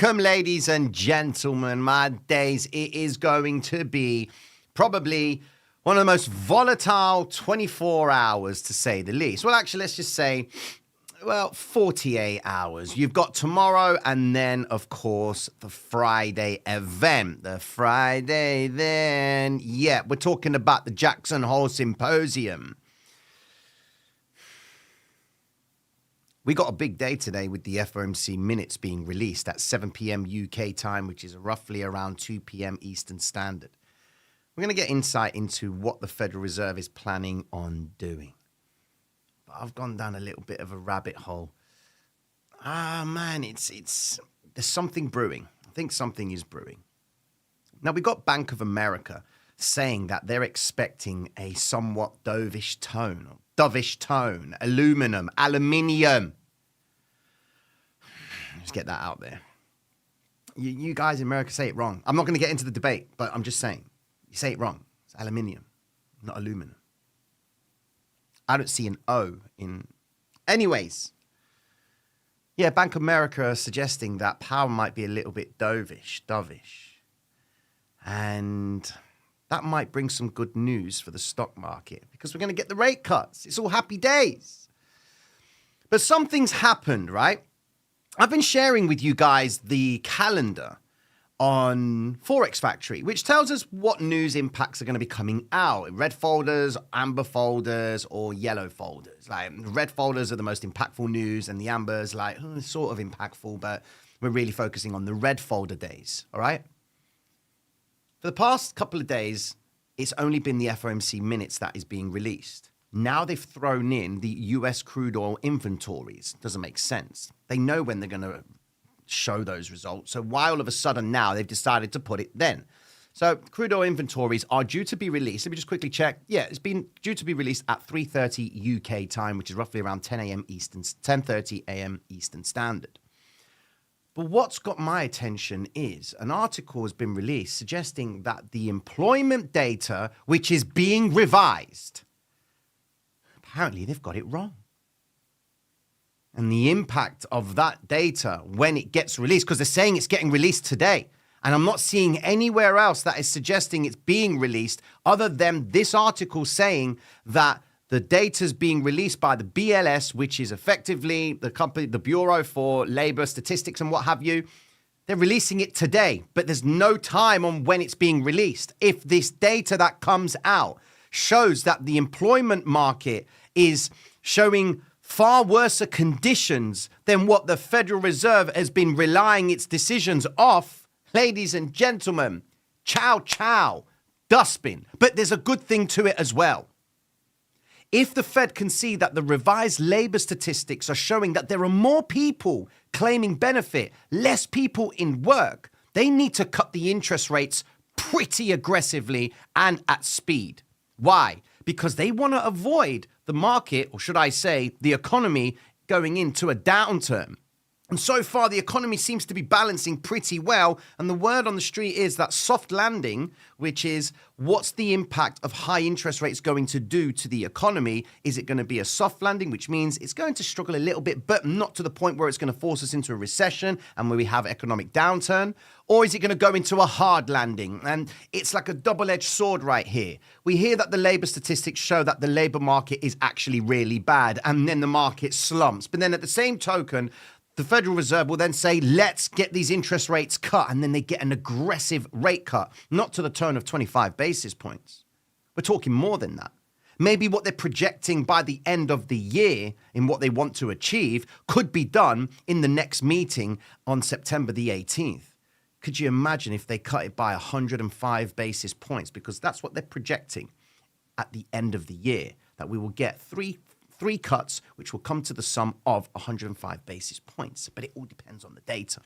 Welcome, ladies and gentlemen. My days, it is going to be probably one of the most volatile 24 hours, to say the least. Well, actually, let's just say, 48 hours. You've got tomorrow and then, of course, the Friday event. The Friday then. Yeah, we're talking about the Jackson Hole Symposium. We got a big day today with the FOMC minutes being released at 7 p.m. UK time, which is roughly around 2 p.m. Eastern Standard. We're going to get insight into what the Federal Reserve is planning on doing. But I've gone down a little bit of a rabbit hole. Man, there's something brewing. I think something is brewing. Now, we got Bank of America saying that they're expecting a somewhat dovish tone, aluminium. Just get that out there. You guys in America say it wrong. I'm not going to get into the debate, but I'm just saying. You say it wrong. It's aluminium, not aluminum. I don't see an O in... Anyways. Yeah, Bank of America are suggesting that Powell might be a little bit dovish. And that might bring some good news for the stock market because we're going to get the rate cuts. It's all happy days. But something's happened, right? I've been sharing with you guys the calendar on Forex Factory, which tells us what news impacts are going to be coming out in red folders, amber folders, or yellow folders. Like, red folders are the most impactful news, and the ambers, sort of impactful, but we're really focusing on the red folder days, all right? For the past couple of days, it's only been the FOMC minutes that is being released. Now they've thrown in the US crude oil inventories. Doesn't make sense. They know when they're going to show those results. So why all of a sudden now they've decided to put it then? So crude oil inventories are due to be released. Let me just quickly check. Yeah, it's been due to be released at 3:30 UK time, which is roughly around 10:30 a.m. Eastern Standard. But what's got my attention is an article has been released suggesting that the employment data, which is being revised, apparently they've got it wrong. And the impact of that data when it gets released, because they're saying it's getting released today, and I'm not seeing anywhere else that is suggesting it's being released other than this article saying that the data is being released by the BLS, which is effectively the company, the Bureau for Labor Statistics and what have you. They're releasing it today, but there's no time on when it's being released. If this data that comes out shows that the employment market is showing far worse conditions than what the Federal Reserve has been relying its decisions off, ladies and gentlemen, ciao, dustbin. But there's a good thing to it as well. If the Fed can see that the revised labor statistics are showing that there are more people claiming benefit, less people in work, they need to cut the interest rates pretty aggressively and at speed. Why? Because they want to avoid the market, or should I say, the economy going into a downturn. And so far, the economy seems to be balancing pretty well. And the word on the street is that soft landing, which is what's the impact of high interest rates going to do to the economy? Is it going to be a soft landing, which means it's going to struggle a little bit, but not to the point where it's going to force us into a recession and where we have economic downturn? Or is it going to go into a hard landing? And it's like a double-edged sword right here. We hear that the labor statistics show that the labor market is actually really bad, and then the market slumps. But then at the same token, the Federal Reserve will then say, let's get these interest rates cut. And then they get an aggressive rate cut, not to the tone of 25 basis points. We're talking more than that. Maybe what they're projecting by the end of the year in what they want to achieve could be done in the next meeting on September the 18th. Could you imagine if they cut it by 105 basis points? Because that's what they're projecting at the end of the year, that we will get three cuts, which will come to the sum of 105 basis points. But it all depends on the data.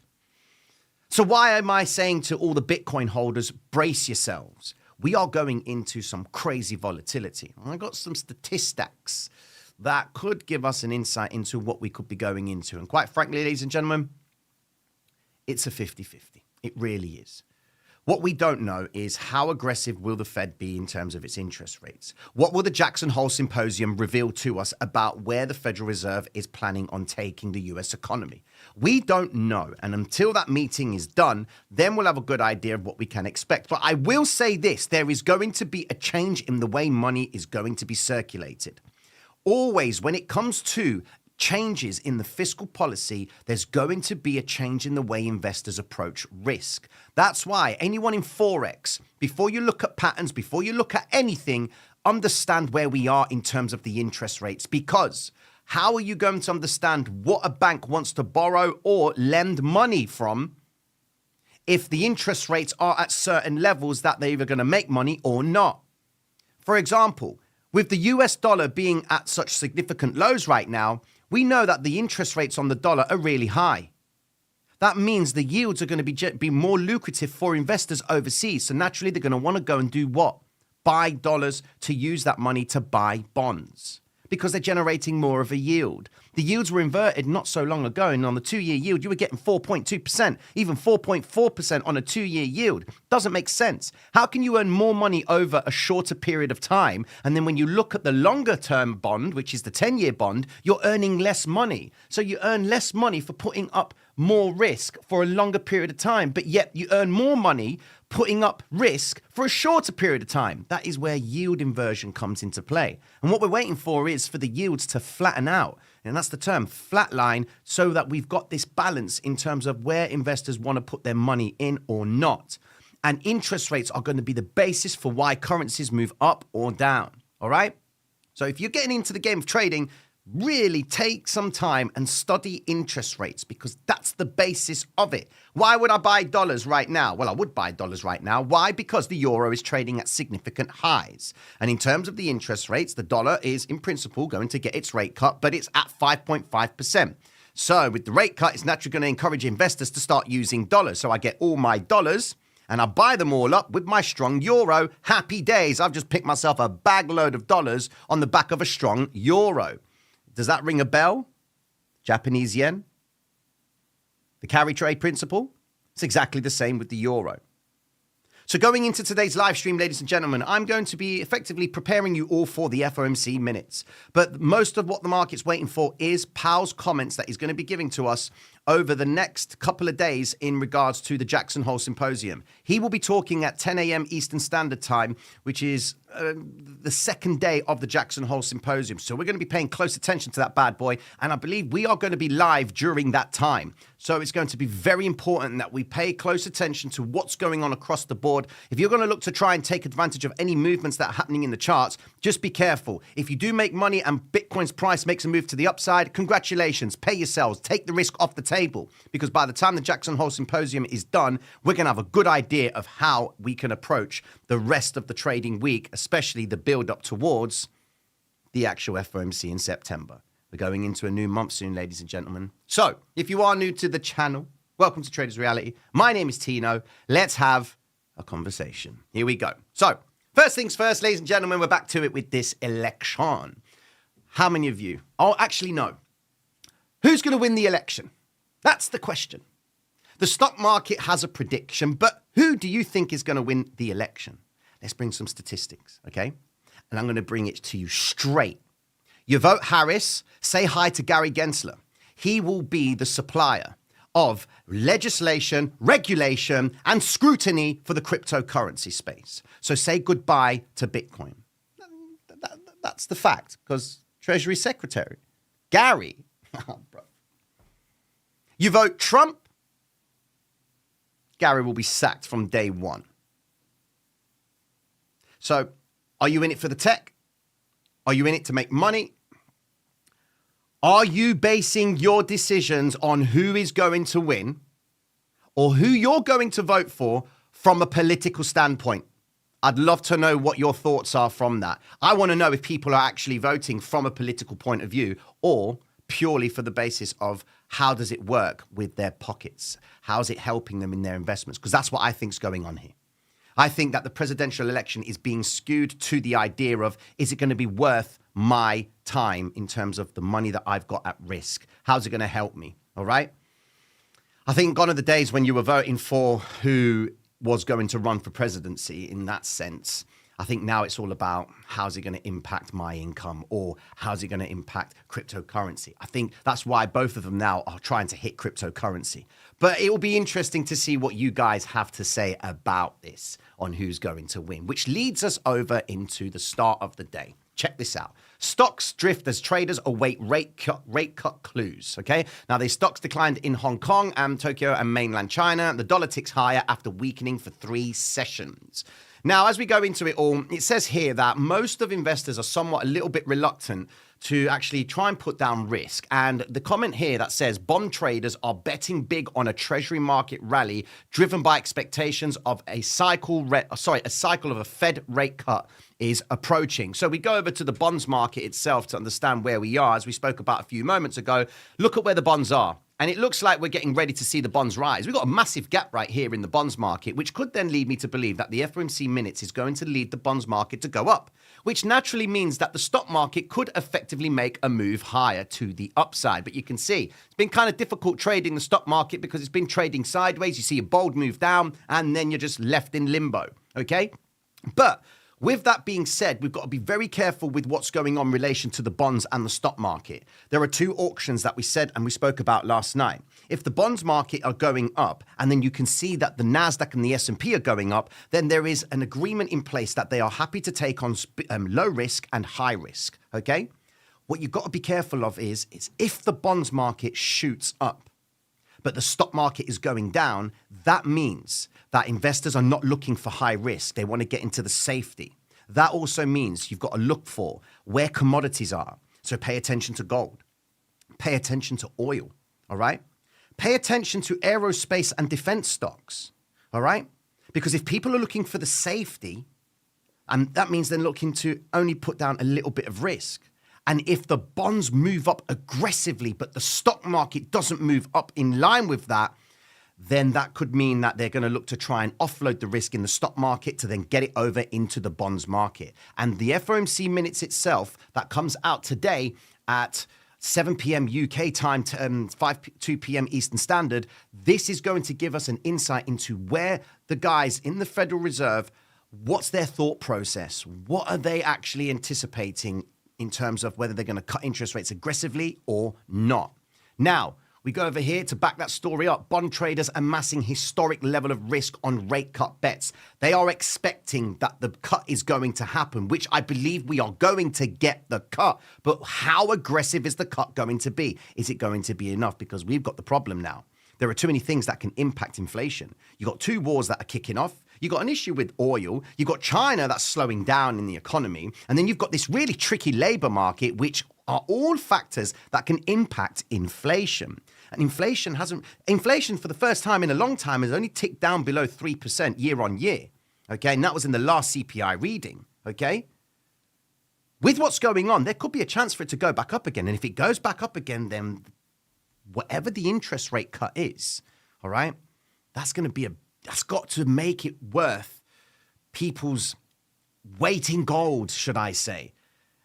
So why am I saying to all the Bitcoin holders, brace yourselves? We are going into some crazy volatility. I got some statistics that could give us an insight into what we could be going into. And quite frankly, ladies and gentlemen, it's a 50-50. It really is. What we don't know is how aggressive will the Fed be in terms of its interest rates? What will the Jackson Hole Symposium reveal to us about where the Federal Reserve is planning on taking the US economy? We don't know. And until that meeting is done, then we'll have a good idea of what we can expect. But I will say this, there is going to be a change in the way money is going to be circulated. Always, when it comes to changes in the fiscal policy, there's going to be a change in the way investors approach risk. That's why anyone in Forex, before you look at patterns, before you look at anything, understand where we are in terms of the interest rates. Because how are you going to understand what a bank wants to borrow or lend money from if the interest rates are at certain levels that they're either going to make money or not? For example, with the US dollar being at such significant lows right now, we know that the interest rates on the dollar are really high. That means the yields are going to be more lucrative for investors overseas. So naturally, they're going to want to go and do what? Buy dollars to use that money to buy bonds because they're generating more of a yield. The yields were inverted not so long ago, and on the 2-year yield, you were getting 4.2%, even 4.4% on a 2-year yield. Doesn't make sense. How can you earn more money over a shorter period of time? And then when you look at the longer term bond, which is the 10-year bond, you're earning less money. So you earn less money for putting up more risk for a longer period of time, but yet you earn more money putting up risk for a shorter period of time. That is where yield inversion comes into play. And what we're waiting for is for the yields to flatten out. And that's the term, flatline, so that we've got this balance in terms of where investors want to put their money in or not. And interest rates are going to be the basis for why currencies move up or down. All right? So if you're getting into the game of trading, really take some time and study interest rates because that's the basis of it. Why would I buy dollars right now? Well, I would buy dollars right now. Why? Because the euro is trading at significant highs. And in terms of the interest rates, the dollar is in principle going to get its rate cut, but it's at 5.5%. So with the rate cut, it's naturally going to encourage investors to start using dollars. So I get all my dollars and I buy them all up with my strong euro. Happy days. I've just picked myself a bag load of dollars on the back of a strong euro. Does that ring a bell? Japanese yen? The carry trade principle? It's exactly the same with the euro. So going into today's live stream, ladies and gentlemen, I'm going to be effectively preparing you all for the FOMC minutes. But most of what the market's waiting for is Powell's comments that he's going to be giving to us over the next couple of days in regards to the Jackson Hole Symposium. He will be talking at 10 a.m. Eastern Standard Time, which is the second day of the Jackson Hole Symposium. So we're going to be paying close attention to that bad boy. And I believe we are going to be live during that time. So it's going to be very important that we pay close attention to what's going on across the board. If you're going to look to try and take advantage of any movements that are happening in the charts, just be careful. If you do make money and Bitcoin's price makes a move to the upside, congratulations, pay yourselves, take the risk off the table. Because by the time the Jackson Hole Symposium is done, we're going to have a good idea of how we can approach the rest of the trading week, especially the build up towards the actual FOMC in September. We're going into a new month soon, ladies and gentlemen. So if you are new to the channel, welcome to Traders Reality. My name is Tino. Let's have a conversation. Here we go. So first things first, ladies and gentlemen, we're back to it with this election. How many of you? Oh, actually, no. Who's going to win the election? That's the question. The stock market has a prediction, but who do you think is going to win the election? Let's bring some statistics, okay? And I'm going to bring it to you straight. You vote Harris, say hi to Gary Gensler. He will be the supplier of legislation, regulation, and scrutiny for the cryptocurrency space. So say goodbye to Bitcoin. That's the fact, because Treasury Secretary, Gary, bro. You vote Trump, Gary will be sacked from day one. So are you in it for the tech? Are you in it to make money? Are you basing your decisions on who is going to win or who you're going to vote for from a political standpoint? I'd love to know what your thoughts are from that. I want to know if people are actually voting from a political point of view or purely for the basis of how does it work with their pockets? How is it helping them in their investments? Because that's what I think is going on here. I think that the presidential election is being skewed to the idea of, is it going to be worth my time in terms of the money that I've got at risk? How's it going to help me? All right. I think gone are the days when you were voting for who was going to run for presidency in that sense. I think now it's all about how's it going to impact my income or how's it going to impact cryptocurrency. I think that's why both of them now are trying to hit cryptocurrency. But it will be interesting to see what you guys have to say about this on who's going to win, which leads us over into the start of the day. Check this out. Stocks drift as traders await rate cut clues, okay? Now, the stocks declined in Hong Kong and Tokyo and mainland China. The dollar ticks higher after weakening for 3 sessions. Now, as we go into it all, it says here that most of investors are somewhat a little bit reluctant to actually try and put down risk. And the comment here that says bond traders are betting big on a treasury market rally driven by expectations of a cycle of a Fed rate cut is approaching. So we go over to the bonds market itself to understand where we are. As we spoke about a few moments ago, look at where the bonds are. And it looks like we're getting ready to see the bonds rise. We've got a massive gap right here in the bonds market, which could then lead me to believe that the FOMC minutes is going to lead the bonds market to go up, which naturally means that the stock market could effectively make a move higher to the upside. But you can see it's been kind of difficult trading the stock market because it's been trading sideways. You see a bold move down and then you're just left in limbo, okay? But with that being said, we've got to be very careful with what's going on in relation to the bonds and the stock market. There are 2 auctions that we said and we spoke about last night. If the bonds market are going up and then you can see that the NASDAQ and the S&P are going up, then there is an agreement in place that they are happy to take on low risk and high risk, okay? What you've got to be careful of is if the bonds market shoots up, but the stock market is going down, that means that investors are not looking for high risk. They want to get into the safety. That also means you've got to look for where commodities are. So pay attention to gold. Pay attention to oil, all right? Pay attention to aerospace and defense stocks, all right? Because if people are looking for the safety, and that means they're looking to only put down a little bit of risk. And if the bonds move up aggressively, but the stock market doesn't move up in line with that, then that could mean that they're going to look to try and offload the risk in the stock market to then get it over into the bonds market. And the FOMC minutes itself that comes out today at 7 p.m. UK time to 2 p.m. Eastern Standard, this is going to give us an insight into where the guys in the Federal Reserve, what's their thought process? What are they actually anticipating in terms of whether they're going to cut interest rates aggressively or not? Now, we go over here to back that story up. Bond traders amassing historic level of risk on rate cut bets. They are expecting that the cut is going to happen, which I believe we are going to get the cut. But how aggressive is the cut going to be? Is it going to be enough? Because we've got the problem now. There are too many things that can impact inflation. You've got 2 wars that are kicking off. You've got an issue with oil. You've got China that's slowing down in the economy. And then you've got this really tricky labor market, which are all factors that can impact inflation. And inflation for the first time in a long time has only ticked down below 3% year on year. Okay, and that was in the last CPI reading. Okay. With what's going on, there could be a chance for it to go back up again. And if it goes back up again, then whatever the interest rate cut is, all right, that's got to make it worth people's weight in gold, should I say.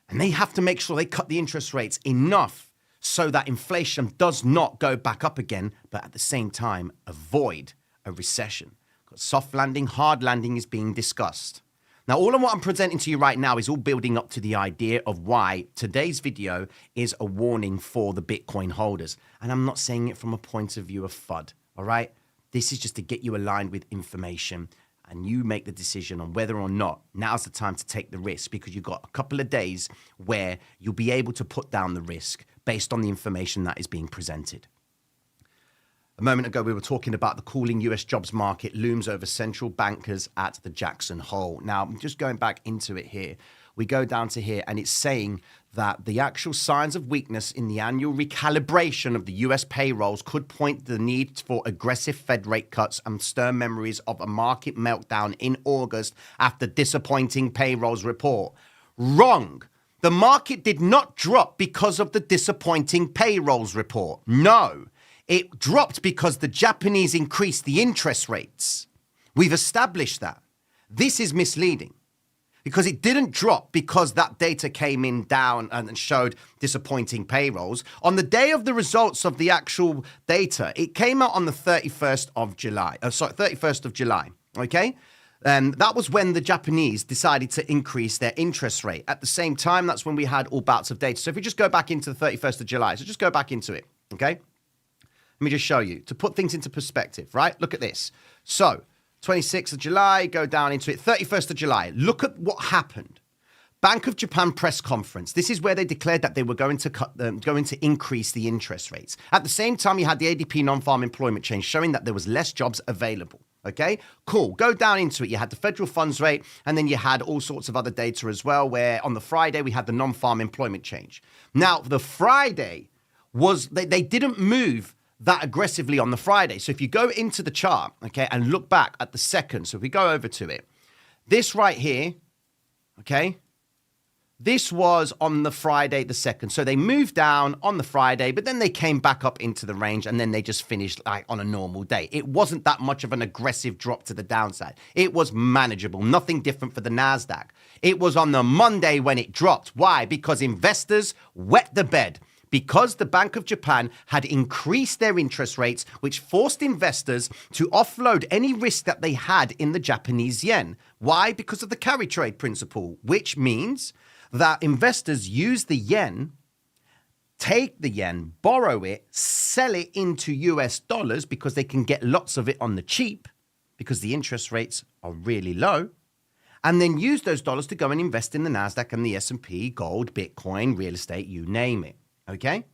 And they have to make sure they cut the interest rates enough so that inflation does not go back up again, but at the same time, avoid a recession. Because soft landing, hard landing is being discussed. Now, all of what I'm presenting to you right now is all building up to the idea of why today's video is a warning for the Bitcoin holders. And I'm not saying it from a point of view of FUD, all right? This is just to get you aligned with information and you make the decision on whether or not now's the time to take the risk, because you've got a couple of days where you'll be able to put down the risk based on the information that is being presented. A moment ago, we were talking about the cooling US jobs market looms over central bankers at the Jackson Hole. Now, I'm just going back into it here. We go down to here and it's saying that the actual signs of weakness in the annual recalibration of the US payrolls could point to the need for aggressive Fed rate cuts and stir memories of a market meltdown in August after disappointing payrolls report. Wrong. The market did not drop because of the disappointing payrolls report. No. It dropped because the Japanese increased the interest rates. We've established that. This is misleading because it didn't drop because that data came in down and showed disappointing payrolls. On the day of the results of the actual data, it came out on the 31st of July. okay? That was when the Japanese decided to increase their interest rate. At the same time, that's when we had all bouts of data. So if we just go back into the 31st of July, so just go back into it, okay? Let me just show you, to put things into perspective, right? Look at this. So 26th of July, go down into it, 31st of July. Look at what happened. Bank of Japan press conference. This is where they declared that they were going to increase the interest rates. At the same time, you had the ADP non-farm employment change showing that there was less jobs available. Okay, cool. Go down into it. You had the federal funds rate, and then you had all sorts of other data as well, where on the Friday, we had the non-farm employment change. Now, the Friday was, they didn't move that aggressively on the Friday. So if you go into the chart, okay, and look back at the second, so if we go over to it, this right here, okay, this was on the Friday the 2nd. So they moved down on the Friday, but then they came back up into the range and then they just finished like on a normal day. It wasn't that much of an aggressive drop to the downside. It was manageable, nothing different for the NASDAQ. It was on the Monday when it dropped. Why? Because investors wet the bed. Because the Bank of Japan had increased their interest rates, which forced investors to offload any risk that they had in the Japanese yen. Why? Because of the carry trade principle, which means that investors use the yen, take the yen, borrow it, sell it into US dollars because they can get lots of it on the cheap because the interest rates are really low, and then use those dollars to go and invest in the NASDAQ and the S&P, gold, Bitcoin, real estate, you name it, okay?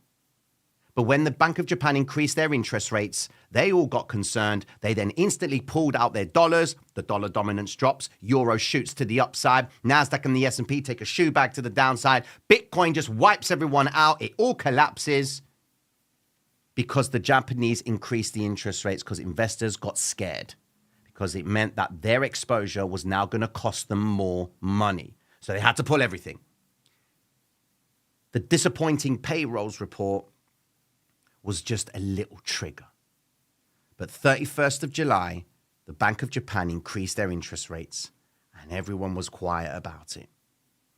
But when the Bank of Japan increased their interest rates, they all got concerned. They then instantly pulled out their dollars. The dollar dominance drops. Euro shoots to the upside. NASDAQ and the S&P take a shoe bag to the downside. Bitcoin just wipes everyone out. It all collapses because the Japanese increased the interest rates because investors got scared because it meant that their exposure was now going to cost them more money. So they had to pull everything. The disappointing payrolls report was just a little trigger. But 31st of July, the Bank of Japan increased their interest rates and everyone was quiet about it.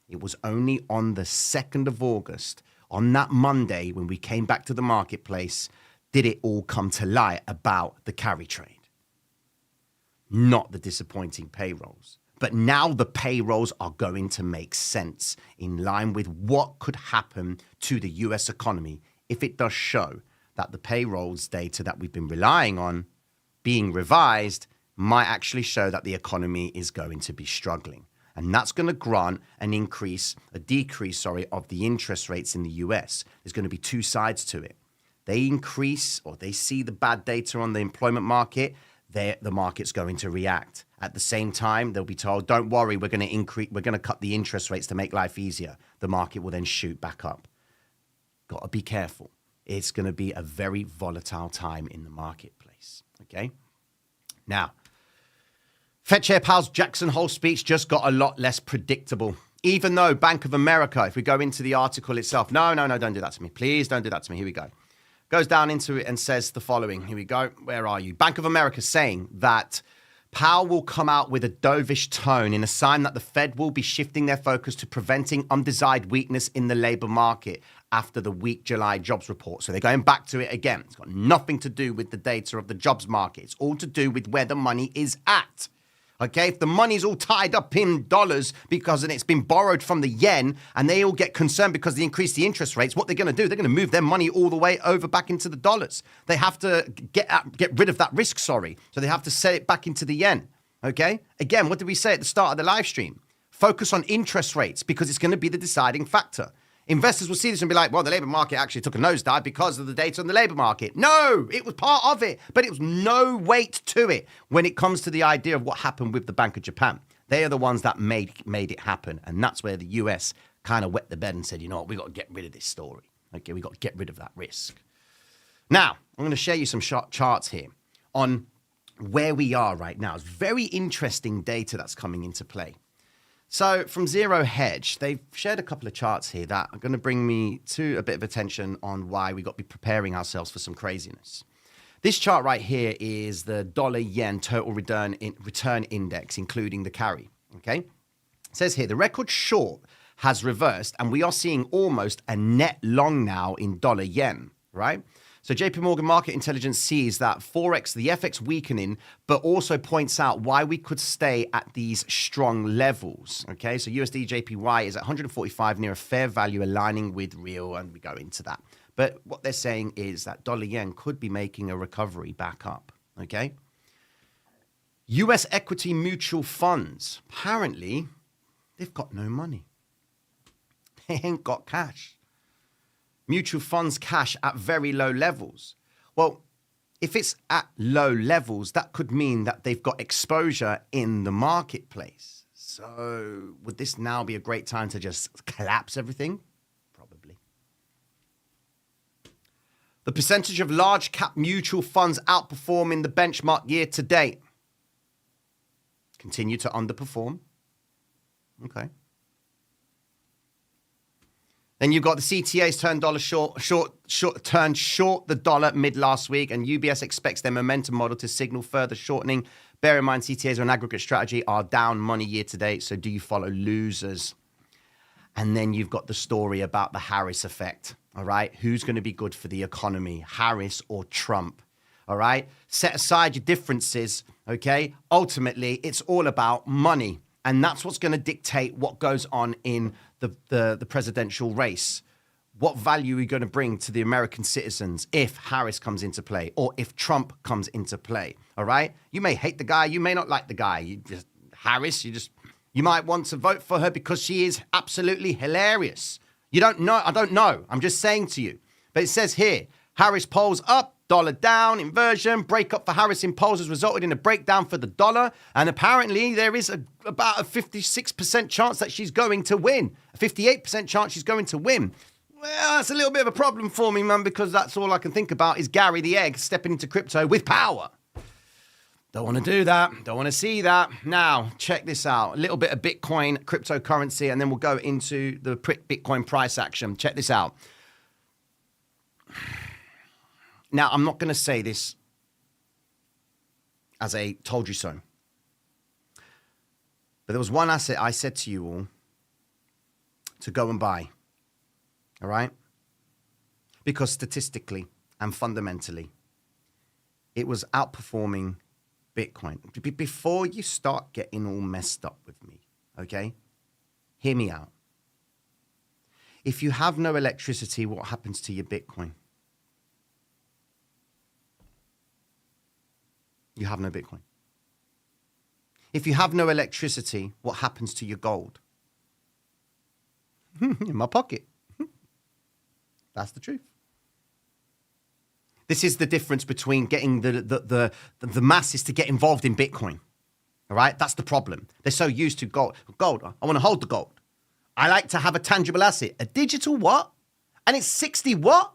It was only on the 2nd of August, on that Monday when we came back to the marketplace, did it all come to light about the carry trade. Not the disappointing payrolls. But now the payrolls are going to make sense in line with what could happen to the US economy if it does show that the payrolls data that we've been relying on being revised might actually show that the economy is going to be struggling. And that's going to grant a decrease of the interest rates in the US. There's going to be two sides to it. They increase or they see the bad data on the employment market, the market's going to react. At the same time, they'll be told, don't worry, we're going to cut the interest rates to make life easier. The market will then shoot back up. Got to be careful. It's going to be a very volatile time in the marketplace, okay? Now, Fed Chair Powell's Jackson Hole speech just got a lot less predictable. Even though Bank of America, if we go into the article itself, no, don't do that to me. Please don't do that to me. Here we go. Goes down into it and says the following. Here we go. Where are you? Bank of America saying that Powell will come out with a dovish tone in a sign that the Fed will be shifting their focus to preventing undesired weakness in the labor market after the weak July jobs report. So they're going back to it again. It's got nothing to do with the data of the jobs market. It's all to do with where the money is at. Okay, if the money's all tied up in dollars because it's been borrowed from the yen and they all get concerned because they increase the interest rates, what they're going to do, they're going to move their money all the way over back into the dollars. They have to get rid of that risk, So they have to set it back into the yen. Okay, again, what did we say at the start of the live stream? Focus on interest rates because it's going to be the deciding factor. Investors will see this and be like, well, the labor market actually took a nosedive because of the data on the labor market. No, it was part of it, but it was no weight to it when it comes to the idea of what happened with the Bank of Japan. They are the ones that made it happen. And that's where the US kind of wet the bed and said, you know what, we got to get rid of this story. Okay, we got to get rid of that risk. Now, I'm going to share you some charts here on where we are right now. It's very interesting data that's coming into play. So from Zero Hedge, they've shared a couple of charts here that are going to bring me to a bit of attention on why we got to be preparing ourselves for some craziness. This chart right here is the dollar-yen total return index, including the carry. Okay, it says here the record short has reversed, and we are seeing almost a net long now in dollar-yen. Right. So JP Morgan Market Intelligence sees that Forex, the FX weakening, but also points out why we could stay at these strong levels. Okay, so USD JPY is at 145 near a fair value aligning with real, and we go into that. But what they're saying is that dollar yen could be making a recovery back up. Okay. US equity mutual funds, apparently, they've got no money. They ain't got cash. Mutual funds cash at very low levels. Well, if it's at low levels, that could mean that they've got exposure in the marketplace. So would this now be a great time to just collapse everything? Probably. The percentage of large cap mutual funds outperforming the benchmark year to date continue to underperform. Okay. Then you've got the CTAs turned dollar turned short the dollar mid last week, and UBS expects their momentum model to signal further shortening. Bear in mind, CTAs are an aggregate strategy, are down money year to date. So do you follow losers? And then you've got the story about the Harris effect. All right. Who's going to be good for the economy, Harris or Trump? All right. Set aside your differences. OK, ultimately, it's all about money. And that's what's going to dictate what goes on in the presidential race. What value are you going to bring to the American citizens if Harris comes into play or if Trump comes into play? All right. You may hate the guy. You may not like the guy. Harris, you might want to vote for her because she is absolutely hilarious. You don't know. I don't know. I'm just saying to you. But it says here, Harris polls up, dollar down, inversion, breakup for Harris in polls has resulted in a breakdown for the dollar. And apparently there is about a 56% chance that she's going to win. A 58% chance she's going to win. Well, that's a little bit of a problem for me, man, because that's all I can think about is Gary the Egg stepping into crypto with power. Don't want to do that. Don't want to see that. Now, check this out. A little bit of Bitcoin cryptocurrency, and then we'll go into the Bitcoin price action. Check this out. Now, I'm not going to say this as a told you so. But there was one asset I said to you all to go and buy. All right? Because statistically and fundamentally, it was outperforming Bitcoin. Before you start getting all messed up with me, okay? Hear me out. If you have no electricity, what happens to your Bitcoin? You have no Bitcoin. If you have no electricity, what happens to your gold? In my pocket. That's the truth. This is the difference between getting the masses to get involved in Bitcoin. All right? That's the problem. They're so used to gold. Gold, I want to hold the gold. I like to have a tangible asset. A digital what? And it's 60 what?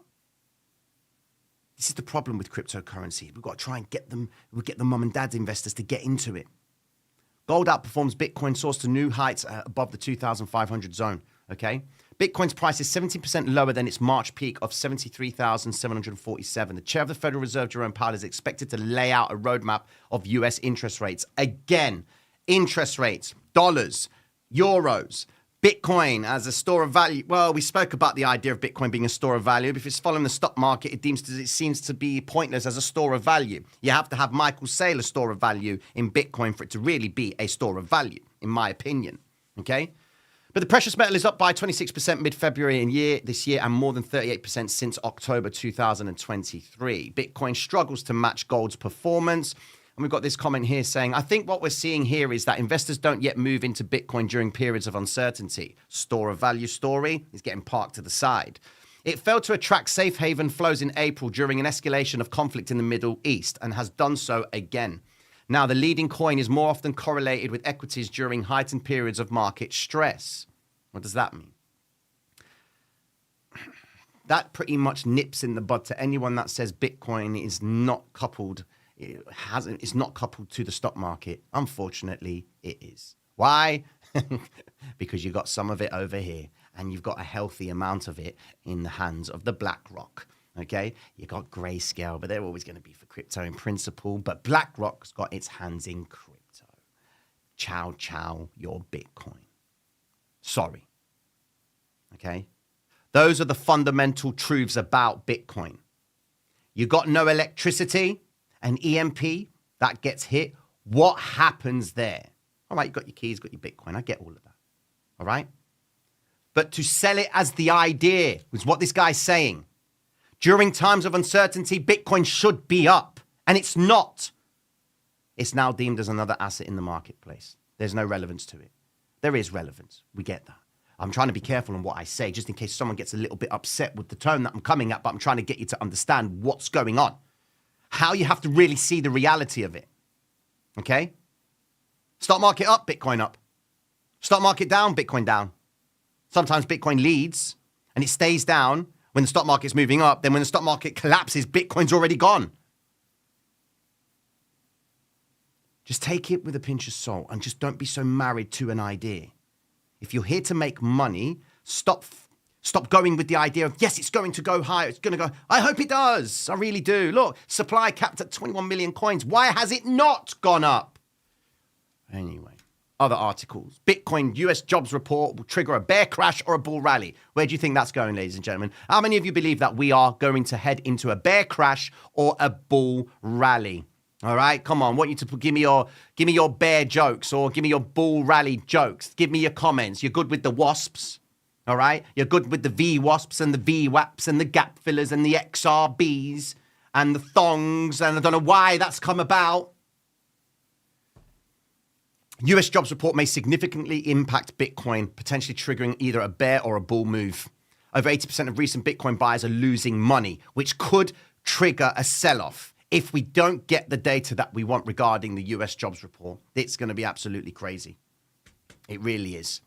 This is the problem with cryptocurrency. We've got to try and get the mum and dad investors to get into it. Gold outperforms Bitcoin, sourced to new heights above the 2,500 zone, okay? Bitcoin's price is 17% lower than its March peak of 73,747. The chair of the Federal Reserve, Jerome Powell, is expected to lay out a roadmap of US interest rates. Again, interest rates, dollars, euros, Bitcoin as a store of value. Well, we spoke about the idea of Bitcoin being a store of value. If it's following the stock market, it seems to be pointless as a store of value. You have to have Michael Saylor store of value in Bitcoin for it to really be a store of value, in my opinion. Okay? But the precious metal is up by 26% mid-February this year and more than 38% since October 2023. Bitcoin struggles to match gold's performance. And we've got this comment here saying, I think what we're seeing here is that investors don't yet move into Bitcoin during periods of uncertainty. Store of value story is getting parked to the side. It failed to attract safe haven flows in April during an escalation of conflict in the Middle East and has done so again. Now, the leading coin is more often correlated with equities during heightened periods of market stress. What does that mean? That pretty much nips in the bud to anyone that says Bitcoin is not coupled. It's not coupled to the stock market. Unfortunately, it is. Why? Because you've got some of it over here and you've got a healthy amount of it in the hands of the BlackRock. Okay, you got Grayscale, but they're always going to be for crypto in principle. But BlackRock's got its hands in crypto. Chow, chow, your Bitcoin. Sorry. Okay, those are the fundamental truths about Bitcoin. You got no electricity, an EMP that gets hit. What happens there? All right, you got your keys, got your Bitcoin. I get all of that. All right? But to sell it as the idea was what this guy's saying. During times of uncertainty, Bitcoin should be up. And it's not. It's now deemed as another asset in the marketplace. There's no relevance to it. There is relevance. We get that. I'm trying to be careful on what I say, just in case someone gets a little bit upset with the tone that I'm coming at, but I'm trying to get you to understand what's going on. How you have to really see the reality of it. Okay? Stock market up, Bitcoin up. Stock market down, Bitcoin down. Sometimes Bitcoin leads and it stays down when the stock market's moving up. Then when the stock market collapses, Bitcoin's already gone. Just take it with a pinch of salt and just don't be so married to an idea. If you're here to make money, stop going with the idea of, yes, it's going to go higher. It's going to go. I hope it does. I really do. Look, supply capped at 21 million coins. Why has it not gone up? Anyway, other articles. Bitcoin US jobs report will trigger a bear crash or a bull rally. Where do you think that's going, ladies and gentlemen? How many of you believe that we are going to head into a bear crash or a bull rally? All right, come on. I want you to give me your bear jokes or give me your bull rally jokes. Give me your comments. You're good with the wasps. All right, you're good with the VWASPs and the VWAPs and the gap fillers and the XRBs and the thongs. And I don't know why that's come about. US jobs report may significantly impact Bitcoin, potentially triggering either a bear or a bull move. Over 80% of recent Bitcoin buyers are losing money, which could trigger a sell-off. If we don't get the data that we want regarding the US jobs report, it's going to be absolutely crazy. It really is.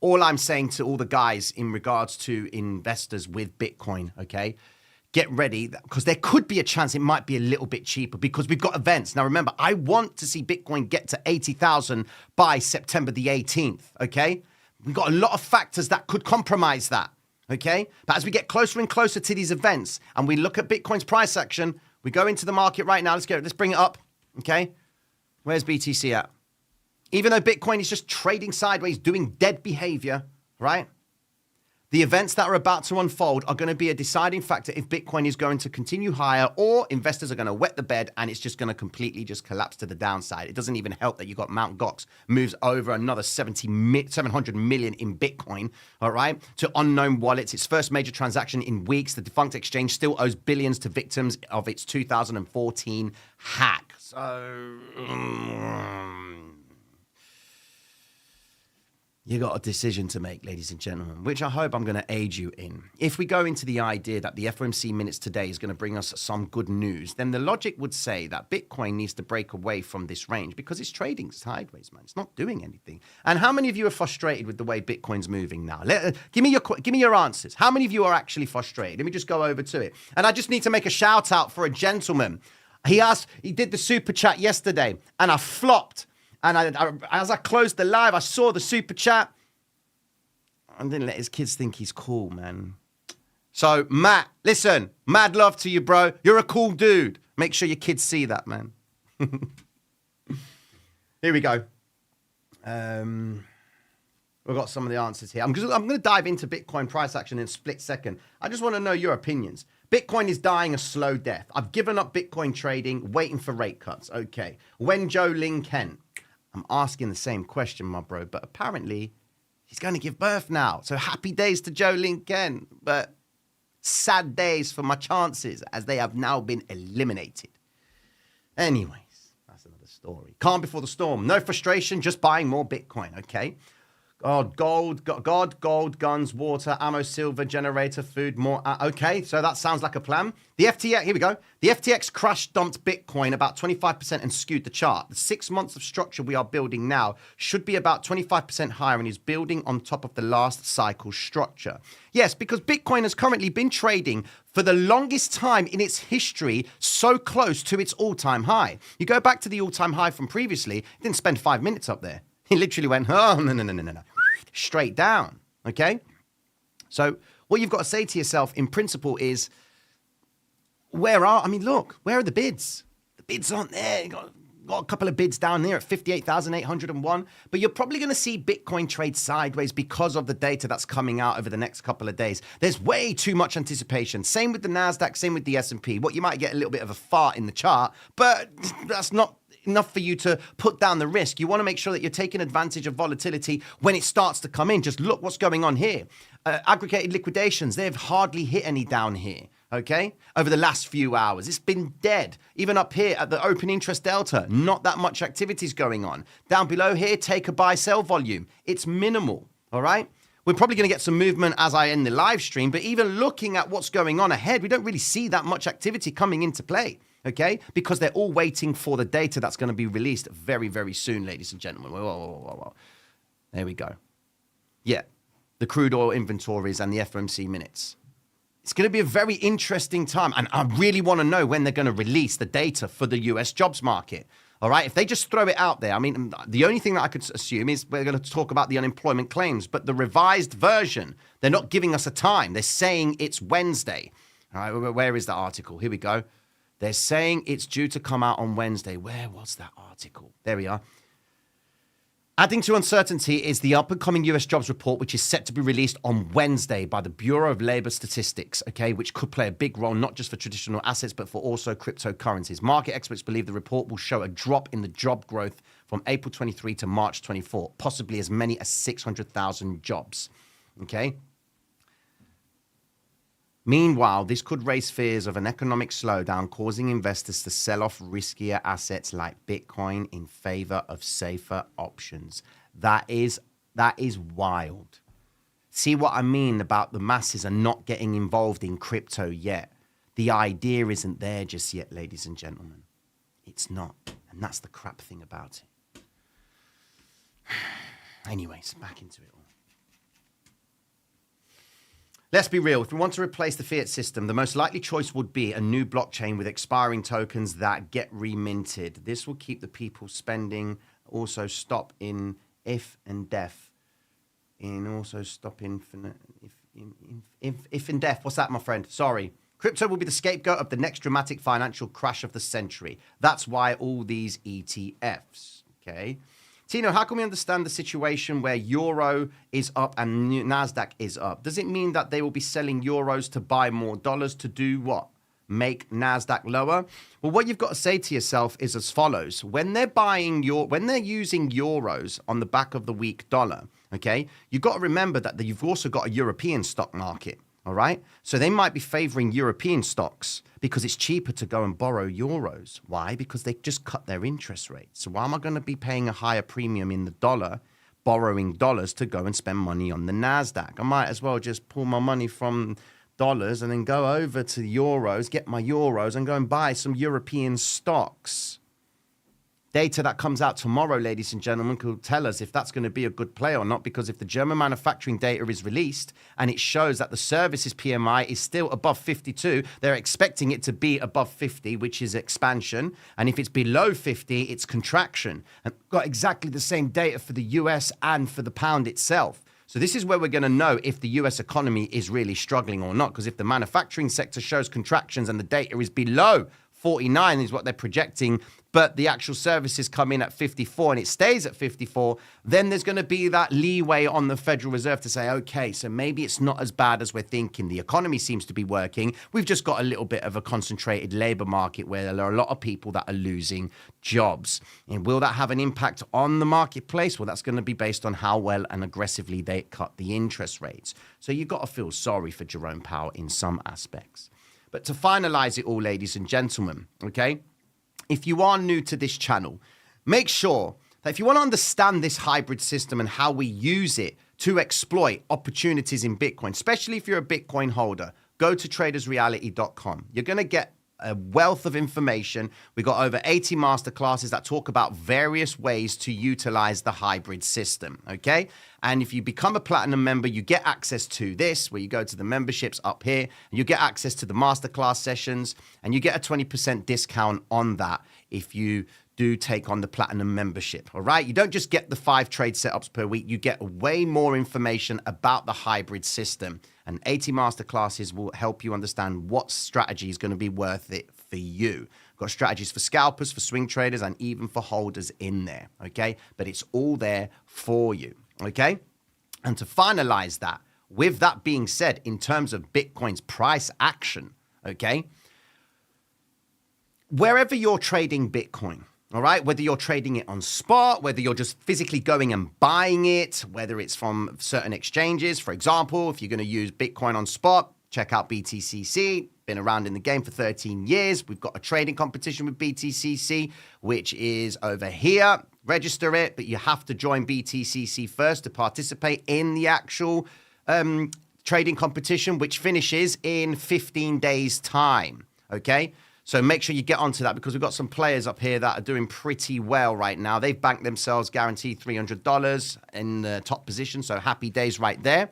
All I'm saying to all the guys in regards to investors with Bitcoin, okay, get ready, because there could be a chance it might be a little bit cheaper because we've got events. Now, remember, I want to see Bitcoin get to 80,000 by September the 18th, okay? We've got a lot of factors that could compromise that, okay? But as we get closer and closer to these events and we look at Bitcoin's price action, we go into the market right now. Let's bring it up, okay? Where's BTC at? Even though Bitcoin is just trading sideways, doing dead behavior, right? The events that are about to unfold are going to be a deciding factor if Bitcoin is going to continue higher or investors are going to wet the bed and it's just going to completely just collapse to the downside. It doesn't even help that you got Mt. Gox moves over another 700 million in Bitcoin, all right, to unknown wallets. Its first major transaction in weeks. The defunct exchange still owes billions to victims of its 2014 hack. So... you got a decision to make, ladies and gentlemen, which I hope I'm going to aid you in. If we go into the idea that the FOMC minutes today is going to bring us some good news, then the logic would say that Bitcoin needs to break away from this range because it's trading sideways, man. It's not doing anything. And how many of you are frustrated with the way Bitcoin's moving now? Give me your answers. How many of you are actually frustrated? Let me just go over to it. And I just need to make a shout out for a gentleman. He did the super chat yesterday, and I flopped. And as I closed the live, I saw the super chat and didn't let his kids think he's cool, man. So, Matt, listen, mad love to you, bro. You're a cool dude. Make sure your kids see that, man. Here we go. We've got some of the answers here. I'm going to dive into Bitcoin price action in a split second. I just want to know your opinions. Bitcoin is dying a slow death. I've given up Bitcoin trading, waiting for rate cuts. Okay. When Joe Ling Kent? I'm asking the same question, my bro, but apparently he's going to give birth now. So happy days to Joe Lincoln, but sad days for my chances as they have now been eliminated. Anyways, that's another story. Calm before the storm. No frustration, just buying more Bitcoin, okay? Gold, guns, water, ammo, silver, generator, food, more. Okay, so that sounds like a plan. The FTX, here we go. The FTX crash dumped Bitcoin about 25% and skewed the chart. The 6 months of structure we are building now should be about 25% higher and is building on top of the last cycle structure. Yes, because Bitcoin has currently been trading for the longest time in its history so close to its all-time high. You go back to the all-time high from previously, it didn't spend 5 minutes up there. He literally went, oh, no. Straight down, okay? So what you've got to say to yourself in principle is, where are the bids? The bids aren't there. got a couple of bids down there at 58,801, but you're probably going to see Bitcoin trade sideways because of the data that's coming out over the next couple of days. There's way too much anticipation. Same with the NASDAQ, same with the S&P. What you might get a little bit of a fart in the chart, but that's not enough for you to put down the risk. You want to make sure that you're taking advantage of volatility when it starts to come in. Just look what's going on here. Aggregated liquidations, they've hardly hit any down here. Okay, over the last few hours, it's been dead. Even up here at the open interest delta, not that much activity is going on. Down below here, take a buy sell volume. It's minimal. All right. We're probably going to get some movement as I end the live stream, but even looking at what's going on ahead, we don't really see that much activity coming into play. Okay, because they're all waiting for the data that's going to be released very, very soon, ladies and gentlemen. Whoa. There we go. Yeah, the crude oil inventories and the FOMC minutes. It's going to be a very interesting time, and I really want to know when they're going to release the data for the US jobs market. All right, if they just throw it out there, I mean, the only thing that I could assume is we're going to talk about the unemployment claims, but the revised version, they're not giving us a time. They're saying it's Wednesday. All right, where is that article? Here we go. They're saying it's due to come out on Wednesday. Where was that article? There we are. Adding to uncertainty is the up-and-coming US jobs report, which is set to be released on Wednesday by the Bureau of Labor Statistics, okay, which could play a big role not just for traditional assets, but for also cryptocurrencies. Market experts believe the report will show a drop in the job growth from April 23 to March 24, possibly as many as 600,000 jobs, okay? Meanwhile, this could raise fears of an economic slowdown, causing investors to sell off riskier assets like Bitcoin in favor of safer options. That is wild. See what I mean about the masses are not getting involved in crypto yet. The idea isn't there just yet, ladies and gentlemen. It's not. And that's the crap thing about it. Anyways, back into it all. Let's be real. If we want to replace the fiat system, the most likely choice would be a new blockchain with expiring tokens that get reminted. This will keep the people spending, also stop in if and def. If and def. What's that, my friend? Sorry. Crypto will be the scapegoat of the next dramatic financial crash of the century. That's why all these ETFs, okay? Tino, how can we understand the situation where euro is up and NASDAQ is up? Does it mean that they will be selling euros to buy more dollars to do what? Make NASDAQ lower? Well, what you've got to say to yourself is as follows. When they're using euros on the back of the weak dollar, okay, you've got to remember that you've also got a European stock market. All right. So they might be favoring European stocks because it's cheaper to go and borrow euros. Why? Because they just cut their interest rate. So why am I going to be paying a higher premium in the dollar, borrowing dollars to go and spend money on the NASDAQ? I might as well just pull my money from dollars and then go over to euros, get my euros and go and buy some European stocks. Data that comes out tomorrow, ladies and gentlemen, could tell us if that's going to be a good play or not, because if the German manufacturing data is released and it shows that the services PMI is still above 52, they're expecting it to be above 50, which is expansion. And if it's below 50, it's contraction. And got exactly the same data for the US and for the pound itself. So this is where we're going to know if the US economy is really struggling or not, because if the manufacturing sector shows contractions and the data is below 49 is what they're projecting, but the actual services come in at 54 and it stays at 54, then there's going to be that leeway on the Federal Reserve to say, okay, so maybe it's not as bad as we're thinking. The economy seems to be working. We've just got a little bit of a concentrated labor market where there are a lot of people that are losing jobs. And will that have an impact on the marketplace? Well, that's going to be based on how well and aggressively they cut the interest rates. So you've got to feel sorry for Jerome Powell in some aspects. But to finalize it all, ladies and gentlemen, okay, if you are new to this channel, make sure that if you want to understand this hybrid system and how we use it to exploit opportunities in Bitcoin, especially if you're a Bitcoin holder, go to tradersreality.com. You're going to get a wealth of information. We've got over 80 masterclasses that talk about various ways to utilize the hybrid system, okay? And if you become a platinum member, you get access to this, where you go to the memberships up here, and you get access to the masterclass sessions, and you get a 20% discount on that if you do take on the platinum membership, all right? You don't just get the 5 trade setups per week. You get way more information about the hybrid system. And 80 masterclasses will help you understand what strategy is going to be worth it for you. We've got strategies for scalpers, for swing traders, and even for holders in there, okay? But it's all there for you, okay? And to finalize that, with that being said, in terms of Bitcoin's price action, okay, wherever you're trading Bitcoin, all right, whether you're trading it on spot, whether you're just physically going and buying it, whether it's from certain exchanges, for example, if you're going to use Bitcoin on spot, check out BTCC, been around in the game for 13 years. We've got a trading competition with BTCC, which is over here. Register it, but you have to join BTCC first to participate in the actual trading competition, which finishes in 15 days' time, okay? So make sure you get onto that because we've got some players up here that are doing pretty well right now. They've banked themselves guaranteed $300 in the top position, so happy days right there.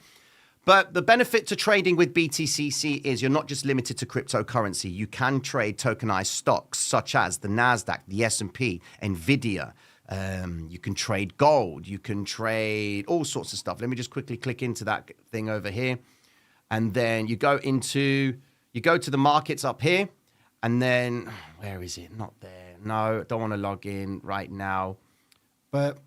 But the benefit to trading with BTCC is you're not just limited to cryptocurrency. You can trade tokenized stocks such as the NASDAQ, the S&P, NVIDIA. You can trade gold. You can trade all sorts of stuff. Let me just quickly click into that thing over here. And then you go to the markets up here. And then, where is it? Not there. No, don't want to log in right now. But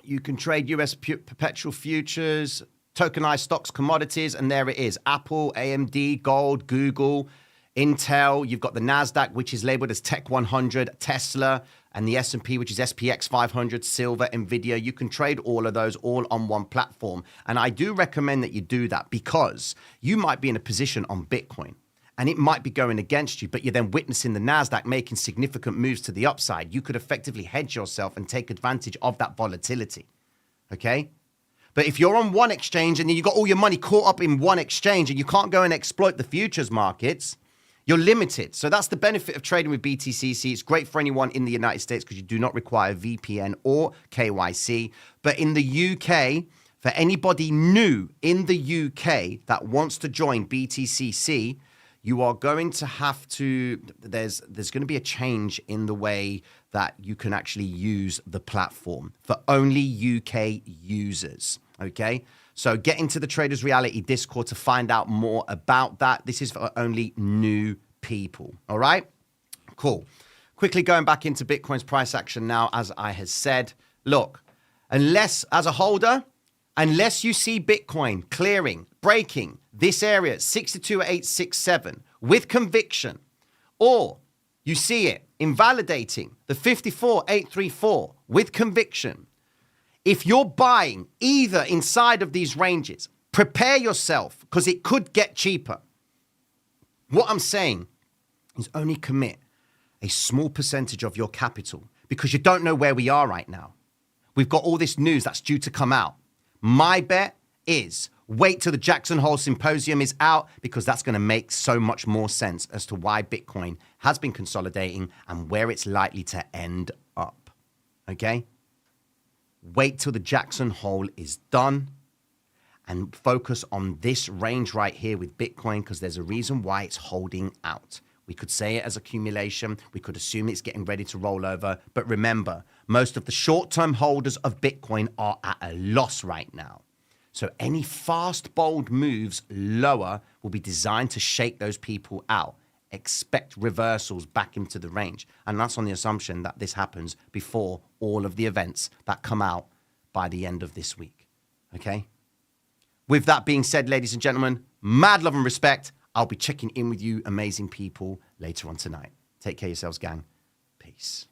you can trade US perpetual futures, tokenized stocks, commodities, and there it is. Apple, AMD, gold, Google, Intel. You've got the NASDAQ, which is labeled as Tech 100, Tesla, and the S&P, which is SPX 500, silver, NVIDIA. You can trade all of those all on one platform. And I do recommend that you do that because you might be in a position on Bitcoin and it might be going against you, but you're then witnessing the NASDAQ making significant moves to the upside. You could effectively hedge yourself and take advantage of that volatility, okay? But if you're on one exchange and then you've got all your money caught up in one exchange and you can't go and exploit the futures markets, you're limited. So that's the benefit of trading with BTCC. It's great for anyone in the United States because you do not require VPN or KYC. But in the UK, for anybody new in the UK that wants to join BTCC, you are going to have to, there's going to be a change in the way that you can actually use the platform for only UK users, okay? So get into the Traders Reality Discord to find out more about that. This is for only new people, all right? Cool. Quickly going back into Bitcoin's price action now, as I had said, look, unless, as a holder, unless you see Bitcoin clearing, breaking this area, 62,867, with conviction, or you see it invalidating the 54,834 with conviction, if you're buying either inside of these ranges, prepare yourself because it could get cheaper. What I'm saying is only commit a small percentage of your capital because you don't know where we are right now. We've got all this news that's due to come out. My bet is wait till the Jackson Hole Symposium is out because that's going to make so much more sense as to why Bitcoin has been consolidating and where it's likely to end up. Okay? Wait till the Jackson Hole is done and focus on this range right here with Bitcoin because there's a reason why it's holding out. We could say it as accumulation. We could assume it's getting ready to roll over. But remember, most of the short-term holders of Bitcoin are at a loss right now. So any fast, bold moves lower will be designed to shake those people out. Expect reversals back into the range. And that's on the assumption that this happens before all of the events that come out by the end of this week. Okay? With that being said, ladies and gentlemen, mad love and respect. I'll be checking in with you amazing people later on tonight. Take care of yourselves, gang. Peace.